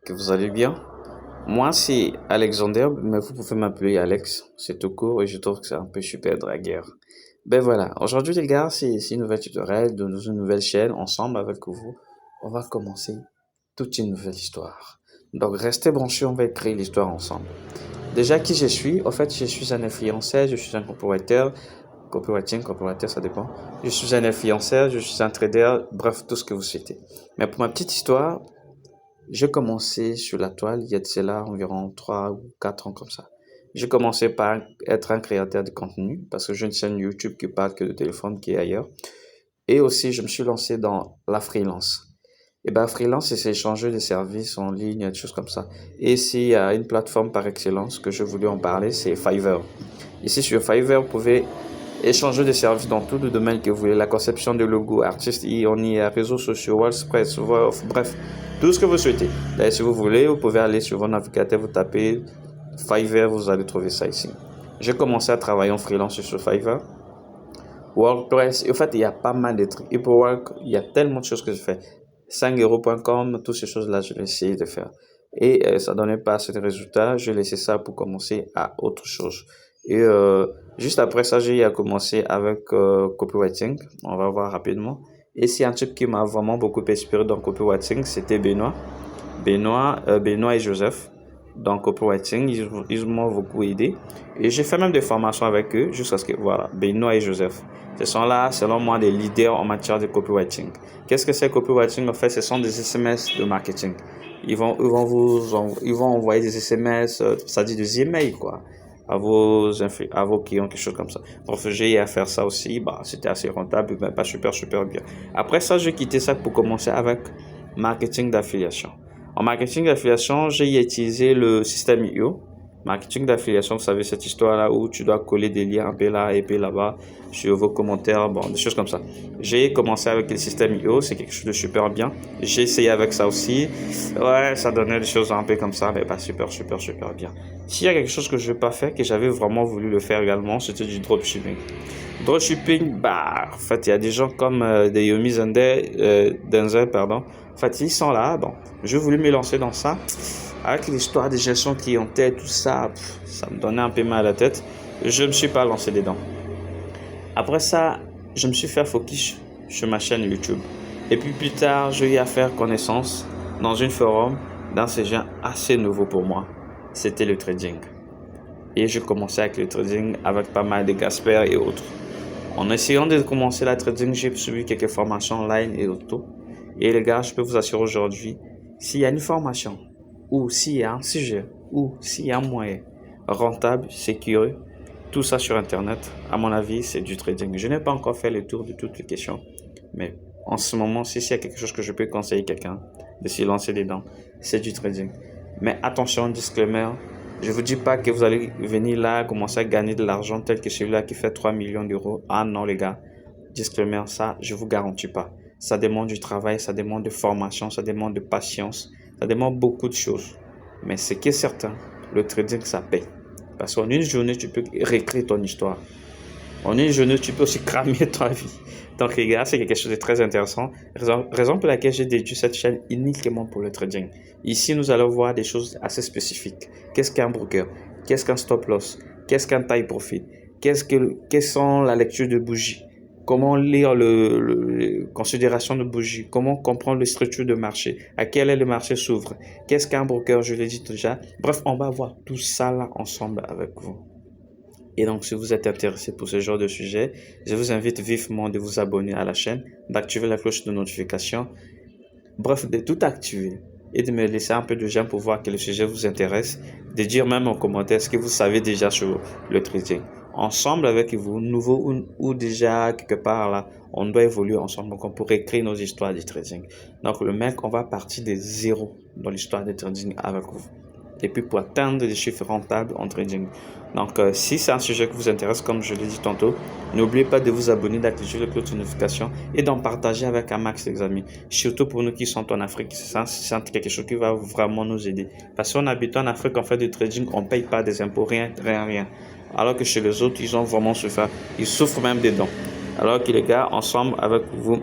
Que vous allez bien. Moi, c'est Alexander, mais vous pouvez m'appeler Alex. C'est tout court et je trouve que c'est un peu super dragueur. Ben voilà, aujourd'hui les gars, c'est une nouvelle tutoriel de une nouvelle chaîne. Ensemble avec vous, on va commencer toute une nouvelle histoire. Donc restez branchés, on va écrire l'histoire ensemble. Déjà qui je suis? En fait, je suis un influenceur, je suis un copywriting, ça dépend. Je suis un influenceur, je suis un trader, bref, tout ce que vous souhaitez. Mais pour ma petite histoire, j'ai commencé sur la toile il y a de cela environ 3 ou 4 ans comme ça. J'ai commencé par être un créateur de contenu parce que j'ai une chaîne YouTube qui parle que de téléphone qui est ailleurs. Et aussi, je me suis lancé dans la freelance. Et ben, freelance, c'est échanger des services en ligne, des choses comme ça. Et s'il y a une plateforme par excellence que je voulais en parler, c'est Fiverr. Ici, sur Fiverr, vous pouvez échanger des services dans tout le domaine que vous voulez. La conception de logos, artistes, on y a réseaux sociaux, WordPress, bref, tout ce que vous souhaitez. D'ailleurs, si vous voulez, vous pouvez aller sur votre navigateur, vous tapez Fiverr, vous allez trouver ça ici. J'ai commencé à travailler en freelance sur Fiverr. WordPress, en fait, il y a pas mal de trucs. Upwork, il y a tellement de choses que je fais. 5euros.com, toutes ces choses-là, je vais essayer de faire. Et ça donnait pas assez de résultats. Je laissé ça pour commencer à autre chose. Et juste après ça, j'ai commencé avec copywriting. On va voir rapidement. Et c'est un type qui m'a vraiment beaucoup inspiré dans copywriting, c'était Benoît. Benoît et Joseph. Dans copywriting, ils m'ont beaucoup aidé. Et j'ai fait même des formations avec eux jusqu'à ce que, voilà, Benoît et Joseph. Ce sont là, selon moi, des leaders en matière de copywriting. Qu'est-ce que c'est copywriting? En fait, ce sont des SMS de marketing. Ils vont envoyer des SMS, ça dit des emails, quoi, à vos clients, quelque chose comme ça. Bref, j'ai à faire ça aussi. Bah, c'était assez rentable, mais pas super bien. Après ça, j'ai quitté ça pour commencer avec marketing d'affiliation. En marketing d'affiliation, j'ai utilisé le système IO. Marketing d'affiliation, vous savez, cette histoire-là où tu dois coller des liens un peu là et peu là-bas sur vos commentaires, bon, des choses comme ça. J'ai commencé avec le système IO, c'est quelque chose de super bien. J'ai essayé avec ça aussi. Ouais, ça donnait des choses un peu comme ça, mais pas super bien. S'il y a quelque chose que je n'ai pas fait, que j'avais vraiment voulu le faire également, c'était du dropshipping. Dropshipping, bah, en fait, il y a des gens comme des Yomi Denzel, pardon. En fait, ils sont là. Bon, j'ai voulu me lancer dans ça. Avec l'histoire de gestion clientèle, tout ça, ça me donnait un peu mal à la tête. Je ne me suis pas lancé dedans. Après ça, je me suis fait focus sur ma chaîne YouTube. Et puis plus tard, j'ai eu à faire connaissance dans une forum d'un sujet assez nouveau pour moi. C'était le trading. Et j'ai commencé avec le trading avec pas mal de Gasper et autres. En essayant de commencer la trading, j'ai suivi quelques formations online et auto. Et les gars, je peux vous assurer aujourd'hui, s'il y a une formation, ou s'il y a un sujet, ou s'il y a un moyen rentable, sécurisé, tout ça sur Internet, à mon avis, c'est du trading. Je n'ai pas encore fait le tour de toutes les questions, mais en ce moment, si s'il y a quelque chose que je peux conseiller à quelqu'un de s'y lancer dedans, c'est du trading. Mais attention, disclaimer, je ne vous dis pas que vous allez venir là commencer à gagner de l'argent tel que celui-là qui fait 3 millions d'euros. Ah non les gars, disclaimer, ça je vous garantis pas. Ça demande du travail, ça demande de formation, ça demande de patience, ça demande beaucoup de choses. Mais ce qui est certain, le trading ça paye. Parce qu'en une journée, tu peux réécrire ton histoire. En une journée, tu peux aussi cramer ta vie. Donc, les gars, c'est quelque chose de très intéressant. Raison pour laquelle j'ai dédié cette chaîne uniquement pour le trading. Ici, nous allons voir des choses assez spécifiques. Qu'est-ce qu'un broker? Qu'est-ce qu'un stop loss? Qu'est-ce qu'un taille profit? Quelles sont la lecture de bougies? Comment lire considération de bougie? Comment comprendre les structures de marché? À quel est le marché s'ouvre? Qu'est-ce qu'un broker? Je l'ai dit déjà. Bref, on va voir tout ça là ensemble avec vous. Et donc, si vous êtes intéressé pour ce genre de sujet, je vous invite vivement de vous abonner à la chaîne, d'activer la cloche de notification, bref, de tout activer et de me laisser un peu de j'aime pour voir que le sujet vous intéresse, de dire même en commentaire ce que vous savez déjà sur le trading. Ensemble avec vous, nouveau ou déjà quelque part là, on doit évoluer ensemble pour écrire nos histoires de trading. Donc, le mec, on va partir de zéro dans l'histoire de trading avec vous. Et puis pour atteindre des chiffres rentables en trading. Donc, si c'est un sujet qui vous intéresse, comme je l'ai dit tantôt, n'oubliez pas de vous abonner, d'activer le cloche de notification et d'en partager avec un max les amis. Surtout pour nous qui sont en Afrique, c'est quelque chose qui va vraiment nous aider. Parce qu'on habite en Afrique, on fait du trading, on ne paye pas des impôts, rien. Alors que chez les autres, ils ont vraiment souffert. Ils souffrent même des dons. Alors que les gars, ensemble avec vous,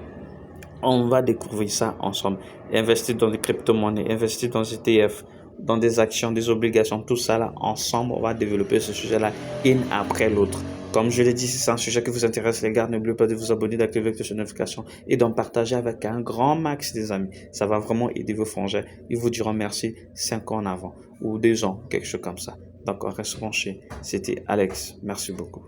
On va découvrir ça ensemble. Investir dans des crypto-monnaies, investir dans des ETF, dans des actions, des obligations, tout ça là, ensemble, on va développer ce sujet-là, une après l'autre. Comme je l'ai dit, si c'est un sujet qui vous intéresse, les gars, n'oubliez pas de vous abonner, d'activer la cloche de notification et d'en partager avec un grand max des amis. Ça va vraiment aider vos frangins. Ils vous diront merci 5 ans en avant ou 2 ans, quelque chose comme ça. Donc, on reste branché. C'était Alex. Merci beaucoup.